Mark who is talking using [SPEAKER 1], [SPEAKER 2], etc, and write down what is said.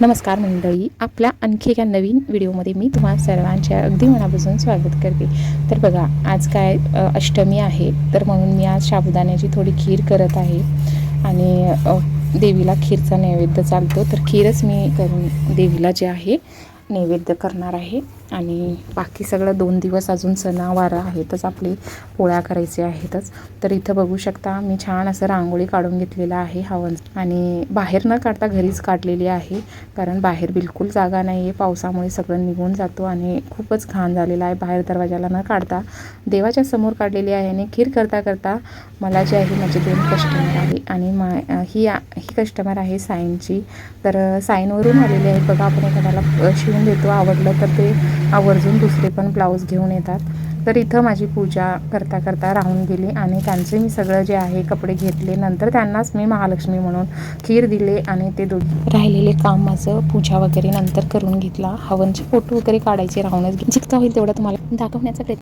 [SPEAKER 1] नमस्कार मंडळी, आपल्या आणखी एका नवीन व्हिडिओमध्ये मी तुम्हा सर्वांच्या अगदी मनापासून स्वागत करते. तर बघा, आज काय अष्टमी आहे, तर म्हणून मी आज साबुदाण्याची थोडी खीर करत आहे. आणि देवीला खीरचा नैवेद्य चालतो, तर खीरच मी करून देवीला जे आहे नैवेद्य करणार आहे. आणि बाकी सगळं 2 दिवस अजून सणावार आहेतच, आपली पोळ्या करायचे आहेतच. तर इथं बघू शकता, मी छान असं रांगोळी काढून घेतलेलं आहे हवन, आणि बाहेर न काढता घरीच काढलेली आहे, कारण बाहेर बिलकुल जागा नाही आहे. पावसामुळे सगळं निघून जातो आणि खूपच घाण झालेला आहे. बाहेर दरवाजाला न काढता देवाच्या समोर काढलेली आहे. आणि खीर करता करता मला जे आहे माझे 2 कस्टमर आहे, आणि ही कस्टमर आहे साईनची. तर साईनवरून आलेले आहेत. बघा, आपण एखाद्याला शिवून देतो, आवडलं तर ते आवर्जून दुसरे पण ब्लाऊज घेऊन येतात. तर इथं माझी पूजा करता करता राहून गेली, आणि त्यांचे मी सगळं जे आहे कपडे घेतले. नंतर त्यांनाच मी महालक्ष्मी म्हणून खीर दिले, आणि ते राहिलेले काम माझं पूजा वगैरे नंतर करून घेतला. हवनचे फोटो वगैरे काढायचे राहूनच, जितका होईल तेवढा तुम्हाला दाखवण्याचा प्रयत्न